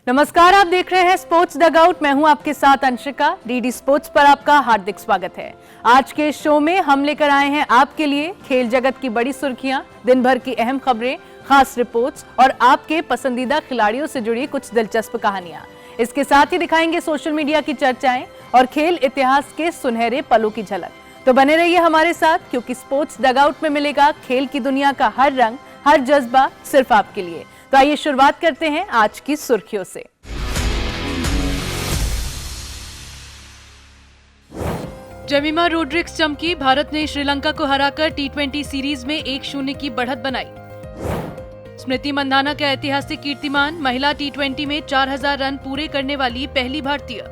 नमस्कार, आप देख रहे हैं स्पोर्ट्स डग आउट। मैं हूं आपके साथ अंशिका। डीडी स्पोर्ट्स पर आपका हार्दिक स्वागत है। आज के शो में हम लेकर आए हैं आपके लिए खेल जगत की बड़ी सुर्खियां, दिन भर की अहम खबरें, खास रिपोर्ट्स और आपके पसंदीदा खिलाड़ियों से जुड़ी कुछ दिलचस्प कहानियां। इसके साथ ही दिखाएंगे सोशल मीडिया की चर्चाएं और खेल इतिहास के सुनहरे पलों की झलक। तो बने रहिए हमारे साथ, क्योंकि स्पोर्ट्स डग आउट में मिलेगा खेल की दुनिया का हर रंग, हर जज्बा सिर्फ आपके लिए। तो आइए शुरुआत करते हैं आज की सुर्खियों से। जेमिमा रोड्रिग्स चमकी, भारत ने श्रीलंका को हराकर टी20 सीरीज में 1-0 की बढ़त बनाई। स्मृति मंधाना का ऐतिहासिक कीर्तिमान, महिला टी20 में 4000 रन पूरे करने वाली पहली भारतीय।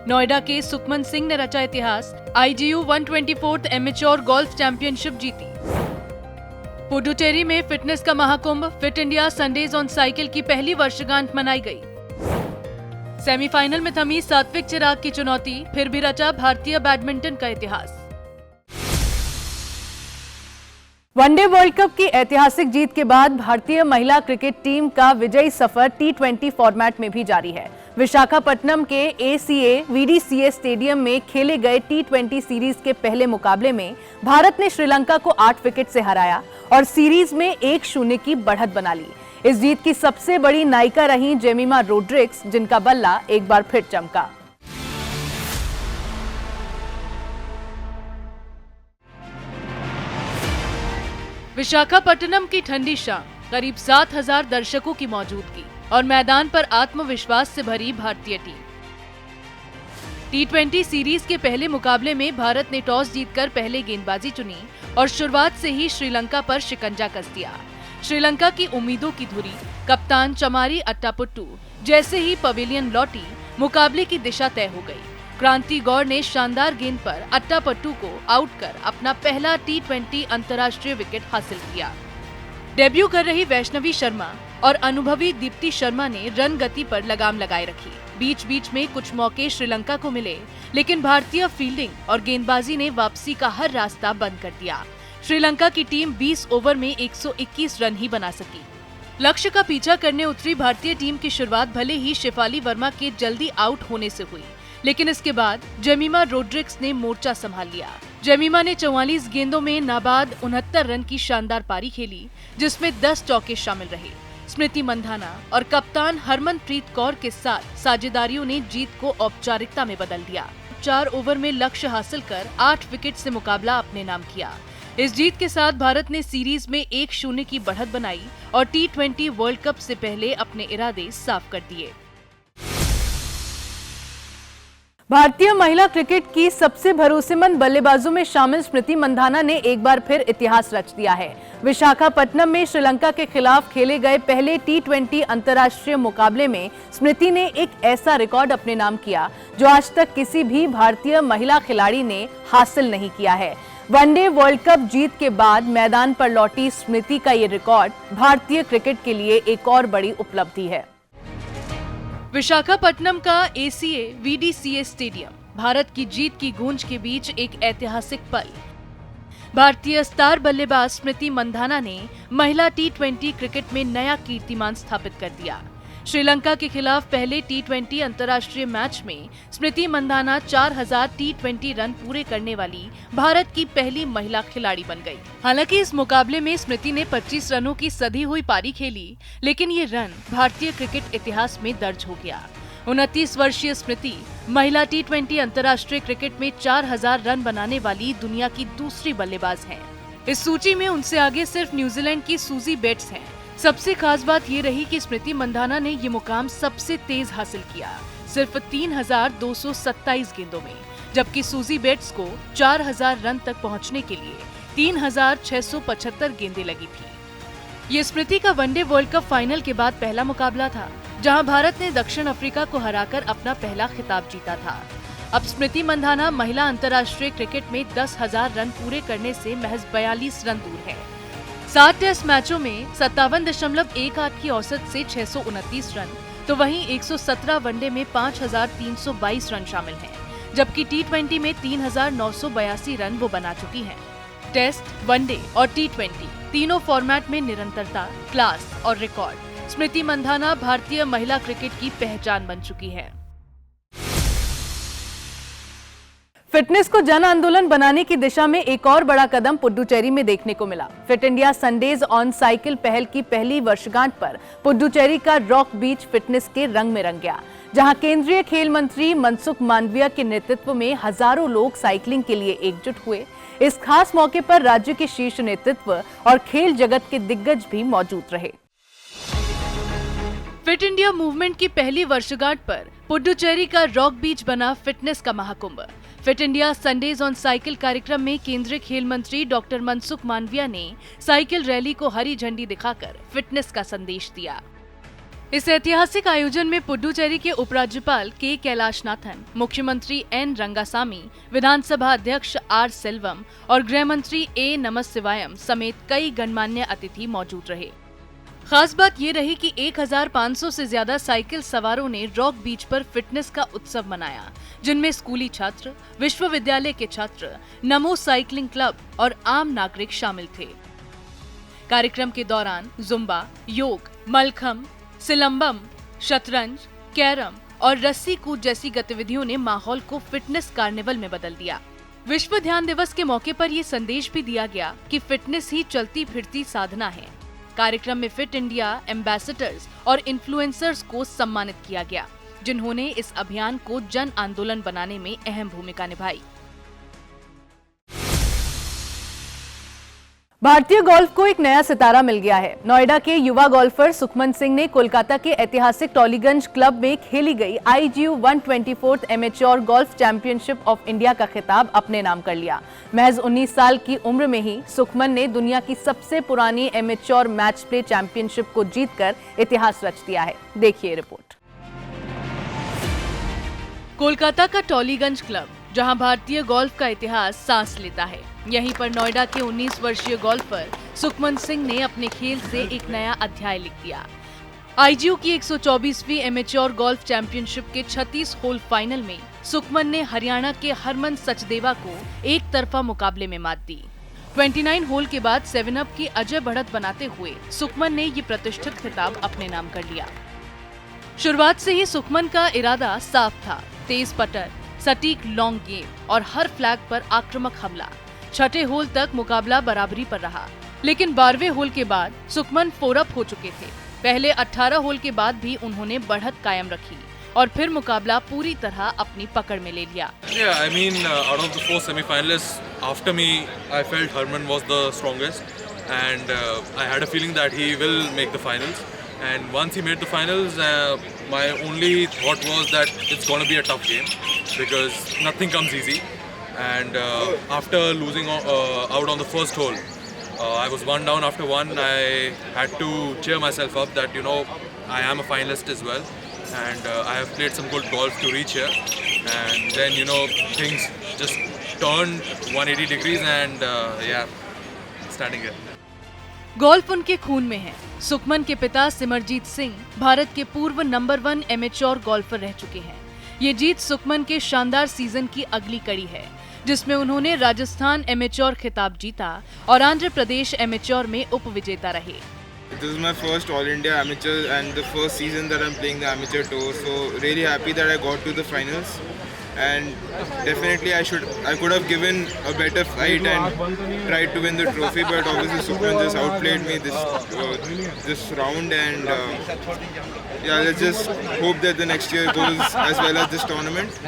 नोएडा के सुखमन सिंह ने रचा इतिहास, IGU 124th amateur golf championship जीती। पुडुचेरी में फिटनेस का Mahakumbh, fit India Sundays on cycle की पहली वर्षगांठ मनाई गई। सेमीफाइनल में थमी सात्विक चिराग की चुनौती, फिर भी रचा भारतीय बैडमिंटन का इतिहास। वनडे वर्ल्ड कप की ऐतिहासिक जीत के बाद भारतीय महिला क्रिकेट टीम का विजयी सफर टी20 फॉर्मेट में भी जारी है। विशाखापट्टनम के ACA VDCA स्टेडियम में खेले गए टी20 सीरीज के पहले मुकाबले में भारत ने श्रीलंका को 8 विकेट से हराया और सीरीज में 1-0 की बढ़त बना ली। इस जीत की सबसे बड़ी नायिका रही जेमिमा रोड्रिग्स, जिनका बल्ला एक बार फिर चमका। विशाखापट्टनम की ठंडी शाम, करीब 7000 दर्शकों की मौजूदगी और मैदान पर आत्मविश्वास से भरी भारतीय टीम। टी20 सीरीज के पहले मुकाबले में भारत ने टॉस जीतकर पहले गेंदबाजी चुनी और शुरुआत से ही श्रीलंका पर शिकंजा कस दिया। श्रीलंका की उम्मीदों की धुरी कप्तान चमारी अट्टापुट्टू जैसे ही पवेलियन लौटी, मुकाबले की दिशा तय हो गई। क्रांति गौर ने शानदार गेंद पर अट्टापट्टू को आउट कर अपना पहला टी20 अंतर्राष्ट्रीय विकेट हासिल किया। डेब्यू कर रही वैष्णवी शर्मा और अनुभवी दीप्ति शर्मा ने रन गति पर लगाम लगाए रखी। बीच बीच में कुछ मौके श्रीलंका को मिले, लेकिन भारतीय फील्डिंग और गेंदबाजी ने वापसी का हर रास्ता बंद कर दिया। श्रीलंका की टीम 20 ओवर में 121 रन ही बना सकी। लक्ष्य का पीछा करने उतरी भारतीय टीम की शुरुआत भले ही शेफाली वर्मा के जल्दी आउट होने से हुई, लेकिन इसके बाद जेमिमा रोड्रिग्स ने मोर्चा संभाल लिया। जेमिमा ने 44 गेंदों में नाबाद 69 रन की शानदार पारी खेली, जिसमें 10 चौके शामिल रहे। स्मृति मंधाना और कप्तान हरमनप्रीत कौर के साथ साझेदारियों ने जीत को औपचारिकता में बदल दिया। 4 ओवर में लक्ष्य हासिल कर 8 विकेट से मुकाबला अपने नाम किया। इस जीत के साथ भारत ने सीरीज में 1-0 की बढ़त बनाई और टी20 वर्ल्ड कप से पहले अपने इरादे साफ कर दिए। भारतीय महिला क्रिकेट की सबसे भरोसेमंद बल्लेबाजों में शामिल स्मृति मंधाना ने एक बार फिर इतिहास रच दिया है। विशाखापट्टनम में श्रीलंका के खिलाफ खेले गए पहले टी20 अंतर्राष्ट्रीय मुकाबले में स्मृति ने एक ऐसा रिकॉर्ड अपने नाम किया जो आज तक किसी भी भारतीय महिला खिलाड़ी ने हासिल नहीं किया है। वनडे वर्ल्ड कप जीत के बाद मैदान पर लौटी स्मृति का ये रिकॉर्ड भारतीय क्रिकेट के लिए एक और बड़ी उपलब्धि है। विशाखापट्टनम का ACA VDCA स्टेडियम, भारत की जीत की गूंज के बीच एक ऐतिहासिक पल। भारतीय स्टार बल्लेबाज स्मृति मंधाना ने महिला टी20 क्रिकेट में नया कीर्तिमान स्थापित कर दिया। श्रीलंका के खिलाफ पहले टी20 अंतर्राष्ट्रीय मैच में स्मृति मंधाना 4000 टी20 रन पूरे करने वाली भारत की पहली महिला खिलाड़ी बन गई। हालांकि इस मुकाबले में स्मृति ने 25 रनों की सधी हुई पारी खेली, लेकिन ये रन भारतीय क्रिकेट इतिहास में दर्ज हो गया। 29 वर्षीय स्मृति महिला टी20 अंतर्राष्ट्रीय क्रिकेट में 4000 रन बनाने वाली दुनिया की दूसरी बल्लेबाज हैं। इस सूची में उनसे आगे सिर्फ न्यूजीलैंड की सूजी बेट्स हैं। सबसे खास बात ये रही कि स्मृति मंधाना ने ये मुकाम सबसे तेज हासिल किया, सिर्फ 3227 गेंदों में, जबकि सूजी बेट्स को 4000 रन तक पहुंचने के लिए 3675 गेंदें लगी थी। ये स्मृति का वनडे वर्ल्ड कप फाइनल के बाद पहला मुकाबला था, जहां भारत ने दक्षिण अफ्रीका को हराकर अपना पहला खिताब जीता था। अब स्मृति मंधाना महिला अंतर्राष्ट्रीय क्रिकेट में 10,000 रन पूरे करने से महज 42 रन दूर है। 7 टेस्ट मैचों में 57.18 की औसत से 629 रन, तो वहीं 117 वनडे में 5322 रन शामिल हैं, जबकि टी20 में 3982 रन वो बना चुकी हैं। टेस्ट, वनडे और टी20 तीनों फॉर्मेट में निरंतरता, क्लास और रिकॉर्ड स्मृति मंधाना भारतीय महिला क्रिकेट की पहचान बन चुकी है। फिटनेस को जन आंदोलन बनाने की दिशा में एक और बड़ा कदम पुडुचेरी में देखने को मिला। Fit India Sundays on cycle पहल की पहली वर्षगांठ पर पुडुचेरी का रॉक बीच फिटनेस के रंग में रंग गया, जहां केंद्रीय खेल मंत्री मनसुख मांडविया के नेतृत्व में हजारों लोग साइकिलिंग के लिए एकजुट हुए। इस खास मौके पर राज्य के शीर्ष नेतृत्व और खेल जगत के दिग्गज भी मौजूद रहे। फिट इंडिया मूवमेंट की पहली वर्षगांठ पर पुडुचेरी का रॉक बीच बना फिटनेस का Mahakumbh. Fit India Sundays on cycle कार्यक्रम में केंद्रीय खेल मंत्री डॉक्टर मनसुख मांडविया ने साइकिल रैली को हरी झंडी दिखाकर फिटनेस का संदेश दिया। इस ऐतिहासिक आयोजन में पुडुचेरी के उपराज्यपाल के कैलाशनाथन, मुख्यमंत्री एन रंगासामी, विधानसभा अध्यक्ष आर सेल्वम और गृह मंत्री ए नमस्सिवायम समेत कई गणमान्य अतिथि मौजूद रहे। खास बात ये रही कि 1500 से ज्यादा साइकिल सवारों ने रॉक बीच पर फिटनेस का उत्सव मनाया, जिनमें स्कूली छात्र, विश्वविद्यालय के छात्र, नमो साइकिलिंग क्लब और आम नागरिक शामिल थे। कार्यक्रम के दौरान जुम्बा, योग, मलखम, सिलंबम, शतरंज, कैरम और रस्सी कूद जैसी गतिविधियों ने माहौल को फिटनेस कार्निवल में बदल दिया। विश्व ध्यान दिवस के मौके पर ये संदेश भी दिया गया कि फिटनेस ही चलती फिरती साधना है। कार्यक्रम में फिट इंडिया एम्बेसडर्स और इन्फ्लुएंसर्स को सम्मानित किया गया, जिन्होंने इस अभियान को जन आंदोलन बनाने में अहम भूमिका निभाई। भारतीय गोल्फ को एक नया सितारा मिल गया है। नोएडा के युवा गोल्फर सुखमन सिंह ने कोलकाता के ऐतिहासिक टॉलीगंज क्लब में खेली गई IGU 124th amateur golf championship of India का खिताब अपने नाम कर लिया। महज 19 साल की उम्र में ही सुखमन ने दुनिया की सबसे पुरानी एमेच्योर मैच प्ले चैंपियनशिप को जीतकर इतिहास रच दिया है। देखिए रिपोर्ट। कोलकाता का टॉलीगंज क्लब, जहां भारतीय गोल्फ का इतिहास सांस लेता है, यहीं पर नोएडा के 19 वर्षीय गोल्फर सुखमन सिंह ने अपने खेल से एक नया अध्याय लिख दिया। IGU की 124वीं एमेच्योर गोल्फ चैंपियनशिप के 36 होल फाइनल में सुखमन ने हरियाणा के हरमन सचदेवा को एक तरफा मुकाबले में मात दी। 29 होल के बाद 7 अप की अजय बढ़त बनाते हुए सुखमन ने ये प्रतिष्ठित खिताब अपने नाम कर लिया। शुरुआत से ही सुखमन का इरादा साफ था, तेज पटर, सटीक लॉन्ग गेम और हर फ्लैग पर आक्रामक हमला। छठे होल तक मुकाबला बराबरी पर रहा, लेकिन 12वें होल के बाद सुखमन 4 अप हो चुके थे। पहले 18 होल के बाद भी उन्होंने बढ़त कायम रखी और फिर मुकाबला पूरी तरह अपनी पकड़ में ले लिया। Yeah, I mean, out of the 4 semi-finalists, after me, I felt Herman was the strongest, and I had a feeling that he will make the finals. And once he made the finals, my only thought was that it's going to be a tough game because nothing comes easy. And after losing out on the first hole, I was 1 down after 1. I had to cheer myself up that, you know, I am a finalist as well. And I have played some good golf to reach here. And then, you know, things just turned 180 degrees and yeah, standing here. Golf उनके खून में है। सुखमन के पिता सिमरजीत सिंह भारत के पूर्व number 1 amateur golfer रह चुके हैं। ये जीत सुखमन के शानदार सीजन की अगली कड़ी है, जिसमें उन्होंने राजस्थान एमेच्योर खिताब जीता और आंध्र प्रदेश एमेच्योर में उपविजेता रहे। This is my first All India amateur and the first season that I'm playing the amateur tour. So really happy that I got to the finals. And definitely I could have given a better fight and tried to win the trophy, but obviously Sukhman just outplayed me this round, and yeah, let's just hope that the next year goes as well as this tournament.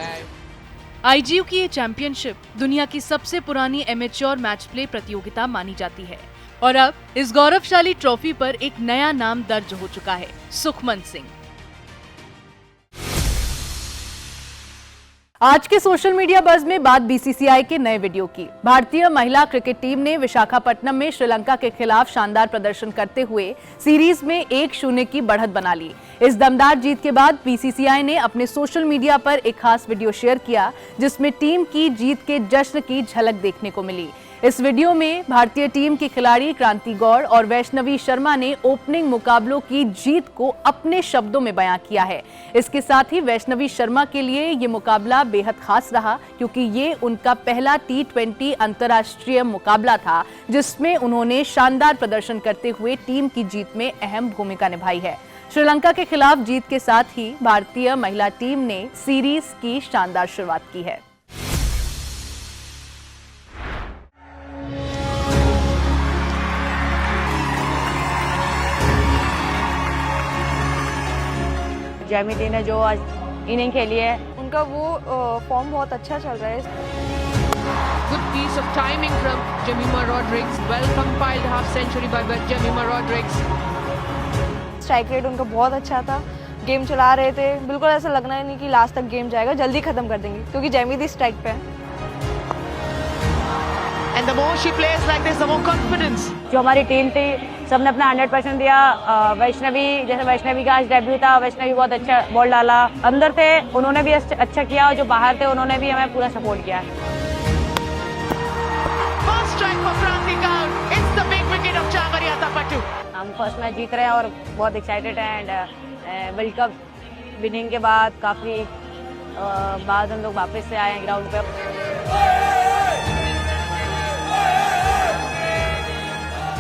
IGU की ये championship दुनिया की सबसे पुरानी amateur match play प्रतियोगिता मानी जाती है और अब इस गौरवशाली ट्रॉफी पर एक नया नाम दर्ज हो चुका है, सुखमन सिंह। आज के सोशल मीडिया बज़ में बात BCCI के नए वीडियो की। भारतीय महिला क्रिकेट टीम ने विशाखापट्टनम में श्रीलंका के खिलाफ शानदार प्रदर्शन करते हुए सीरीज में 1-0 की बढ़त बना ली। इस दमदार जीत के बाद BCCI ने अपने सोशल मीडिया पर एक खास वीडियो शेयर किया, जिसमें टीम की जीत के जश्न की झलक देखने को मिली। इस वीडियो में भारतीय टीम की खिलाड़ी क्रांति गौड़ और वैष्णवी शर्मा ने ओपनिंग मुकाबलों की जीत को अपने शब्दों में बयां किया है। इसके साथ ही वैष्णवी शर्मा के लिए ये मुकाबला बेहद खास रहा, क्योंकि ये उनका पहला T20 अंतर्राष्ट्रीय मुकाबला था, जिसमें उन्होंने शानदार प्रदर्शन करते हुए टीम की जीत में अहम भूमिका निभाई है। श्रीलंका के खिलाफ जीत के साथ ही भारतीय महिला टीम ने सीरीज की शानदार शुरुआत की है। जैमिती ने जो आज इनिंग खेली है, उनका वो फॉर्म बहुत अच्छा चल रहा है। Good piece of timing from Jemima Rodrigues. Well compiled half century by Jemima Rodrigues. Strike rate उनका बहुत अच्छा था, गेम चला रहे थे, बिल्कुल ऐसा लगना ही नहीं कि लास्ट तक गेम जाएगा, जल्दी खत्म कर देंगे क्योंकि जैमिती स्ट्राइक पे है। And the more she plays like this, the more confidence. जो हमारी टीम थी सबने अपना 100% दिया। वैष्णवी, जैसे वैष्णवी का आज डेब्यू था, वैष्णवी बहुत अच्छा बॉल डाला, अंदर थे उन्होंने भी अच्छा किया और जो बाहर थे उन्होंने भी हमें पूरा सपोर्ट किया। First strike for Kranti Kaur. It's the big wicket of Chamariya Tapatu. हम फर्स्ट मैच जीत रहे हैं और बहुत एक्साइटेड हैं एंड वर्ल्ड कप विनिंग के बाद काफ़ी बाद हम लोग वापस से आए हैं ग्राउंड पे।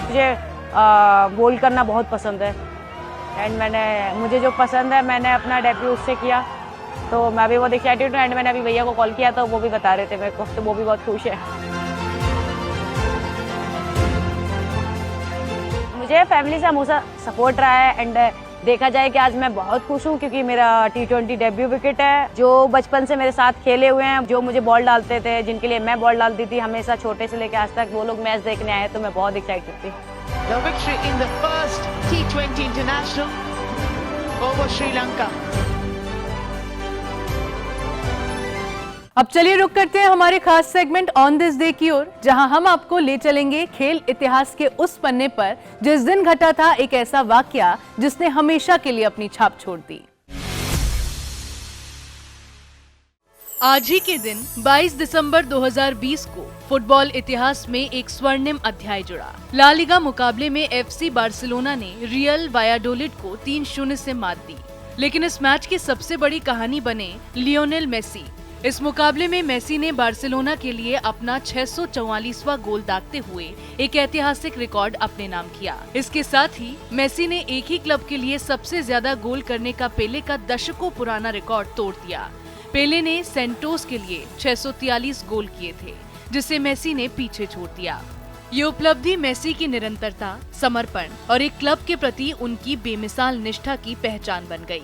मुझे बोल करना बहुत पसंद है एंड मुझे जो पसंद है मैंने अपना डेब्यू उससे किया, तो मैं भी बहुत एक्साइटेड हूँ एंड मैंने अभी भैया को कॉल किया तो वो भी बता रहे थे मेरे को, तो वो भी बहुत खुश है। मुझे फैमिली से हमेशा सपोर्ट रहा है एंड देखा जाए कि आज मैं बहुत खुश हूँ क्योंकि मेरा T20 डेब्यू विकेट है। जो बचपन से मेरे साथ खेले हुए हैं, जो मुझे बॉल डालते थे, जिनके लिए मैं बॉल डालती थी हमेशा छोटे से लेकर आज तक, वो लोग मैच देखने आए तो मैं बहुत एक्साइटेड थी। The victory in the first T20 international over Sri Lanka. अब चलिए रुक करते हैं हमारे खास सेगमेंट ऑन दिस डे की ओर, जहां हम आपको ले चलेंगे खेल इतिहास के उस पन्ने पर जिस दिन घटा था एक ऐसा वाकया जिसने हमेशा के लिए अपनी छाप छोड़ दी। आज ही के दिन 22 दिसंबर 2020 को फुटबॉल इतिहास में एक स्वर्णिम अध्याय जुड़ा। ला लीगा मुकाबले में FC बार्सिलोना ने रियल वायाडोलिड को 3-0 से मात दी, लेकिन इस मैच की सबसे बड़ी कहानी बने लियोनेल मेसी। इस मुकाबले में मेसी ने बार्सिलोना के लिए अपना 644वां गोल दागते हुए एक ऐतिहासिक रिकॉर्ड अपने नाम किया। इसके साथ ही मेसी ने एक ही क्लब के लिए सबसे ज्यादा गोल करने का पेले का दशकों पुराना रिकॉर्ड तोड़ दिया। पेले ने सेंटोस के लिए 643 गोल किए थे, जिसे मेसी ने पीछे छोड़ दिया। ये उपलब्धि मेसी की निरंतरता, समर्पण और एक क्लब के प्रति उनकी बेमिसाल निष्ठा की पहचान बन गई।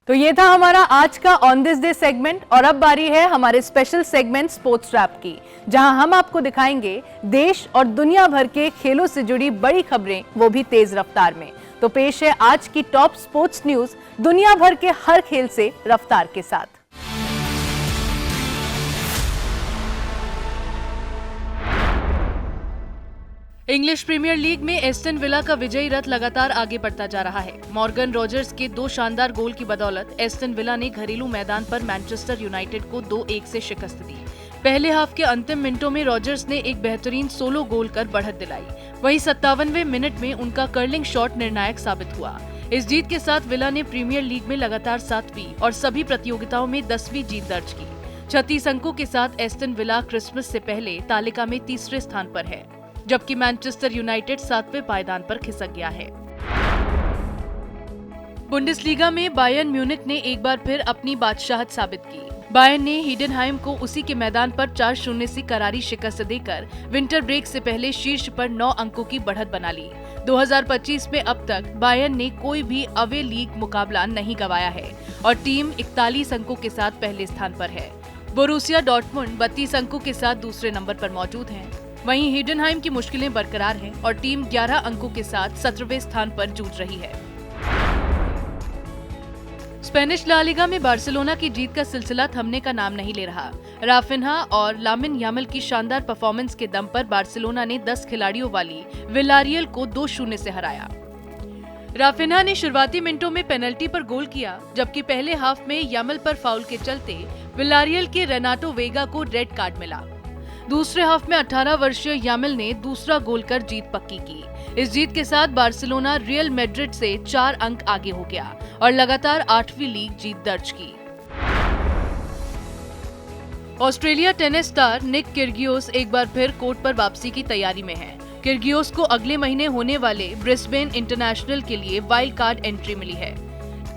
तो ये था हमारा आज का ऑन दिस डे सेगमेंट और अब बारी है हमारे स्पेशल सेगमेंट स्पोर्ट्स रैप की, जहां हम आपको दिखाएंगे देश और दुनिया भर के खेलों से जुड़ी बड़ी खबरें, वो भी तेज रफ्तार में। तो पेश है आज की टॉप स्पोर्ट्स न्यूज दुनिया भर के हर खेल से रफ्तार के साथ। इंग्लिश प्रीमियर लीग में एस्टन विला का विजयी रथ लगातार आगे बढ़ता जा रहा है। मॉर्गन रॉजर्स के 2 शानदार गोल की बदौलत एस्टन विला ने घरेलू मैदान पर मैनचेस्टर यूनाइटेड को 2-1 से शिकस्त दी। पहले हाफ के अंतिम मिनटों में रॉजर्स ने एक बेहतरीन सोलो गोल कर बढ़त दिलाई। वहीं 57वें मिनट में उनका कर्लिंग शॉट निर्णायक साबित हुआ। इस जीत के साथ विला ने प्रीमियर लीग में लगातार 7वीं और सभी प्रतियोगिताओं में 10वीं जीत दर्ज की। 36 अंकों के साथ एस्टन विला क्रिसमस से पहले तालिका में 3रे स्थान पर है, जबकि मैनचेस्टर यूनाइटेड 7वें पायदान पर खिसक गया है। बुंडेसलीगा में बायर्न म्यूनिख ने एक बार फिर अपनी बादशाहत साबित की। बायर्न ने हीडेनहाइम को उसी के मैदान पर 4-0 से करारी शिकस्त देकर विंटर ब्रेक से पहले शीर्ष पर 9 अंकों की बढ़त बना ली। 2025 में अब तक बायर्न ने कोई भी अवे लीग मुकाबला नहीं गंवाया है और टीम 41 अंकों के साथ पहले स्थान पर है। बोरुसिया डॉर्टमुंड 32 अंकों के साथ दूसरे नंबर पर मौजूद है। वहीं हीडेनहाइम की मुश्किलें बरकरार हैं और टीम 11 अंकों के साथ 17वें स्थान पर जूझ रही है। स्पेनिश ला लीगा में बार्सिलोना की जीत का सिलसिला थमने का नाम नहीं ले रहा। राफिन्हा और लामिन यामल की शानदार परफॉर्मेंस के दम पर बार्सिलोना ने 10 खिलाड़ियों वाली विलारियल को 2-0 से हराया। राफिन्हा ने शुरुआती मिनटों में पेनल्टी पर गोल किया, जबकि पहले हाफ में यामल पर फाउल के चलते विलारियल के रेनाटो वेगा को रेड कार्ड मिला। दूसरे हाफ में 18 वर्षीय यामिल ने दूसरा गोल कर जीत पक्की की। इस जीत के साथ बार्सिलोना रियल मैड्रिड से 4 अंक आगे हो गया और लगातार 8वीं लीग जीत दर्ज की। Australia tennis star Nick Kyrgios एक बार फिर कोर्ट पर वापसी की तैयारी में है। किर्गियोस को अगले महीने होने वाले ब्रिस्बेन इंटरनेशनल के लिए वाइल्ड कार्ड एंट्री मिली है।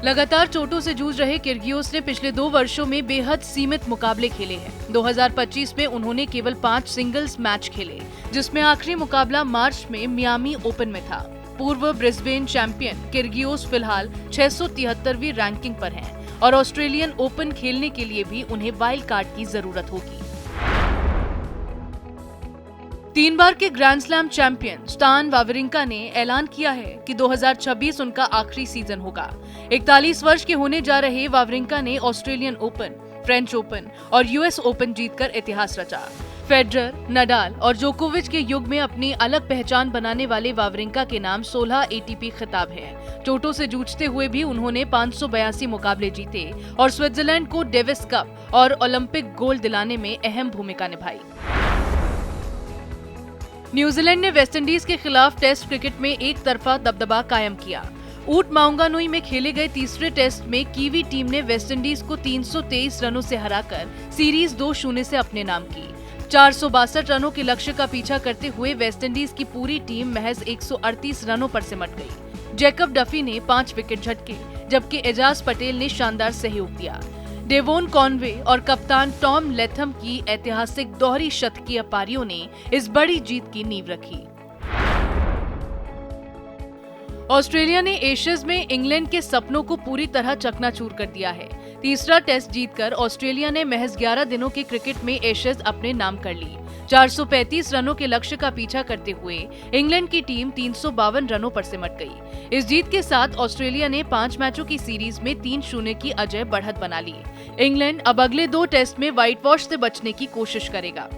लगातार चोटों से जूझ रहे किर्गियोस ने पिछले 2 वर्षों में बेहद सीमित मुकाबले खेले हैं। 2025 में उन्होंने केवल 5 सिंगल्स मैच खेले, जिसमें आखिरी मुकाबला मार्च में मियामी ओपन में था। पूर्व ब्रिस्बेन चैंपियन किर्गियोस फिलहाल 673वीं रैंकिंग पर हैं और ऑस्ट्रेलियन ओपन खेलने के लिए भी उन्हें वाइल्ड कार्ड की जरूरत होगी। 3 बार के ग्रैंड स्लैम चैंपियन स्टान वावरिंका ने ऐलान किया है कि 2026 उनका आखिरी सीजन होगा। 41 वर्ष के होने जा रहे वावरिंका ने ऑस्ट्रेलियन ओपन, फ्रेंच ओपन और यूएस ओपन जीतकर इतिहास रचा। फेडरर, नडाल और जोकोविच के युग में अपनी अलग पहचान बनाने वाले वावरिंका के नाम 16 एटीपी खिताब हैं। चोटों से जूझते हुए भी उन्होंने 582 मुकाबले जीते और स्विट्जरलैंड को डेविस कप और ओलंपिक गोल्ड दिलाने में अहम भूमिका निभाई। न्यूजीलैंड ने वेस्टइंडीज के खिलाफ टेस्ट क्रिकेट में एक तरफा दबदबा कायम किया। ऊट माउंगानुई में खेले गए तीसरे टेस्ट में कीवी टीम ने वेस्टइंडीज को 323 रनों से हराकर सीरीज 2-0 से अपने नाम की। 462 रनों के लक्ष्य का पीछा करते हुए वेस्टइंडीज की पूरी टीम महज 138 रनों पर सिमट गई। जैकब डफी ने 5 विकेट झटके, जबकि एजाज पटेल ने शानदार सहयोग दिया। डेवोन कॉनवे और कप्तान टॉम लेथम की ऐतिहासिक दोहरी शतकीय पारियों ने इस बड़ी जीत की नींव रखी। ऑस्ट्रेलिया ने एशेज में इंग्लैंड के सपनों को पूरी तरह चकनाचूर कर दिया है। तीसरा टेस्ट जीतकर ऑस्ट्रेलिया ने महज 11 दिनों के क्रिकेट में एशेज अपने नाम कर ली। 435 रनों के लक्ष्य का पीछा करते हुए इंग्लैंड की टीम 352 रनों पर सिमट गई। इस जीत के साथ ऑस्ट्रेलिया ने 5 मैचों की सीरीज में 3-0 की अजय बढ़त बना ली। इंग्लैंड अब अगले 2 टेस्ट में व्हाइट वॉश से बचने की कोशिश करेगा।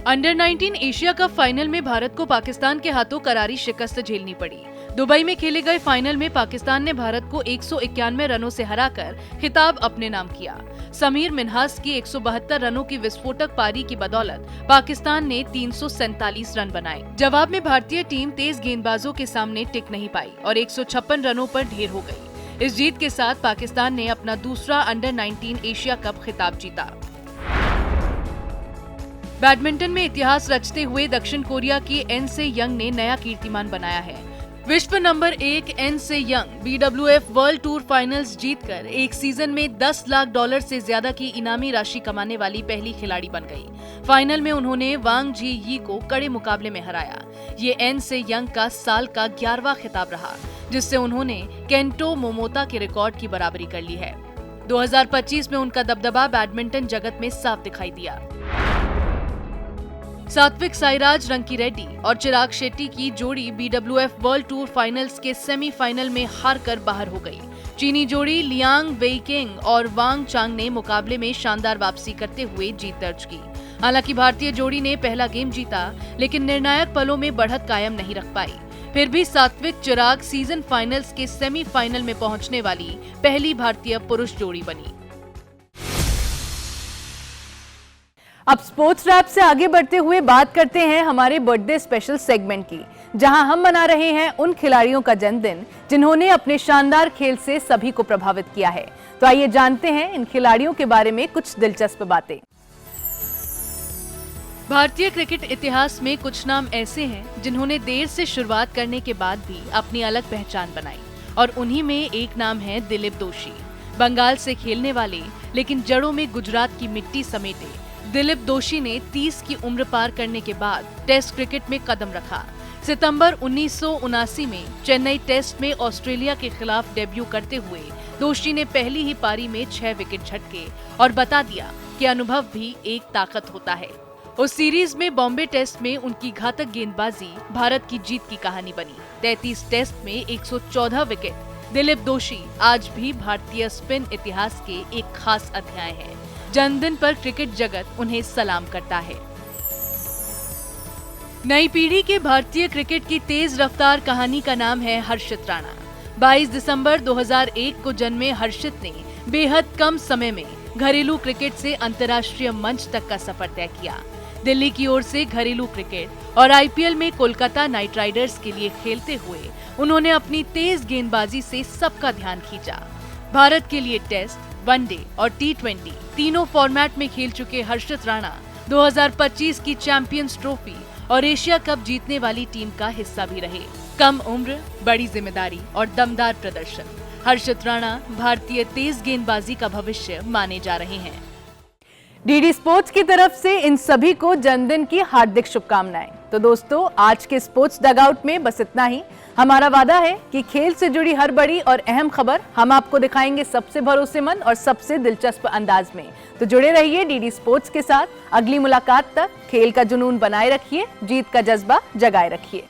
अंडर 19 एशिया कप फाइनल में भारत को पाकिस्तान के हाथों करारी शिकस्त झेलनी पड़ी। दुबई में खेले गए फाइनल में पाकिस्तान ने भारत को 191 रनों से हराकर खिताब अपने नाम किया। समीर मिन्हास की 172 रनों की विस्फोटक पारी की बदौलत पाकिस्तान ने 347 रन बनाए। जवाब में भारतीय टीम तेज गेंदबाजों के सामने टिक नहीं पाई और 156 रनों पर ढेर हो गई। इस जीत के साथ पाकिस्तान ने अपना दूसरा अंडर 19 एशिया कप खिताब जीता। बैडमिंटन में इतिहास रचते हुए दक्षिण कोरिया की एन से यंग ने नया कीर्तिमान बनाया है। विश्व नंबर 1 एन से young BWF world tour finals जीतकर एक सीजन में $10 लाख से ज्यादा की इनामी राशि कमाने वाली पहली खिलाड़ी बन गई। फाइनल में उन्होंने वांग जी यी को कड़े मुकाबले में हराया। ये एन से यंग का साल का 11वां खिताब रहा, जिससे उन्होंने केंटो मोमोता के रिकॉर्ड की बराबरी कर ली है। 2025 में उनका दबदबा बैडमिंटन जगत में साफ दिखाई दिया। सात्विक साईराज रंकीरेड्डी और चिराग शेट्टी की जोड़ी BWF वर्ल्ड टूर फाइनल्स के सेमीफाइनल में हारकर बाहर हो गई। चीनी जोड़ी लियांग वेइकिंग और वांग चांग ने मुकाबले में शानदार वापसी करते हुए जीत दर्ज की। हालांकि भारतीय जोड़ी ने पहला गेम जीता, लेकिन निर्णायक पलों में बढ़त कायम नहीं रख पाई। फिर भी सात्विक चिराग सीजन फाइनल्स के सेमीफाइनल में पहुंचने वाली पहली भारतीय पुरुष जोड़ी बनी। अब स्पोर्ट्स रैप से आगे बढ़ते हुए बात करते हैं हमारे बर्थडे स्पेशल सेगमेंट की, जहां हम मना रहे हैं उन खिलाड़ियों का जन्मदिन जिन्होंने अपने शानदार खेल से सभी को प्रभावित किया है। तो आइए जानते हैं इन खिलाड़ियों के बारे में कुछ दिलचस्प बातें। भारतीय क्रिकेट इतिहास में कुछ नाम ऐसे हैं जिन्होंने देर से शुरुआत करने के बाद भी अपनी अलग पहचान बनाई, और उन्हीं में एक नाम है दिलीप दोशी। बंगाल से खेलने वाले लेकिन जड़ों में गुजरात की मिट्टी समेटे दिलीप दोशी ने 30 की उम्र पार करने के बाद टेस्ट क्रिकेट में कदम रखा। सितंबर 1979 में चेन्नई टेस्ट में ऑस्ट्रेलिया के खिलाफ डेब्यू करते हुए दोशी ने पहली ही पारी में 6 विकेट झटके और बता दिया कि अनुभव भी एक ताकत होता है। उस सीरीज में बॉम्बे टेस्ट में उनकी घातक गेंदबाजी भारत की जीत की कहानी बनी। 33 टेस्ट में 114 विकेट। दिलीप दोशी आज भी भारतीय स्पिन इतिहास के एक खास अध्याय है। जन्मदिन पर क्रिकेट जगत उन्हें सलाम करता है। नई पीढ़ी के भारतीय क्रिकेट की तेज रफ्तार कहानी का नाम है हर्षित राणा। 22 दिसंबर 2001 को जन्मे हर्षित ने बेहद कम समय में घरेलू क्रिकेट से अंतर्राष्ट्रीय मंच तक का सफर तय किया। दिल्ली की ओर से घरेलू क्रिकेट और IPL में कोलकाता नाइट राइडर्स के लिए खेलते हुए उन्होंने अपनी तेज गेंदबाजी से सबका ध्यान खींचा। भारत के लिए टेस्ट, वनडे और T20 तीनों फॉर्मेट में खेल चुके हर्षित राणा 2025 की चैंपियंस ट्रॉफी और एशिया कप जीतने वाली टीम का हिस्सा भी रहे। कम उम्र, बड़ी जिम्मेदारी और दमदार प्रदर्शन, हर्षित राणा भारतीय तेज गेंदबाजी का भविष्य माने जा रहे हैं। डीडी स्पोर्ट्स की तरफ से इन सभी को जन्मदिन की हार्दिक शुभकामनाएं। तो दोस्तों, आज के स्पोर्ट्स डगआउट में बस इतना ही। हमारा वादा है कि खेल से जुड़ी हर बड़ी और अहम खबर हम आपको दिखाएंगे सबसे भरोसेमंद और सबसे दिलचस्प अंदाज में। तो जुड़े रहिए डीडी स्पोर्ट्स के साथ। अगली मुलाकात तक खेल का जुनून बनाए रखिए, जीत का जज्बा जगाए रखिए।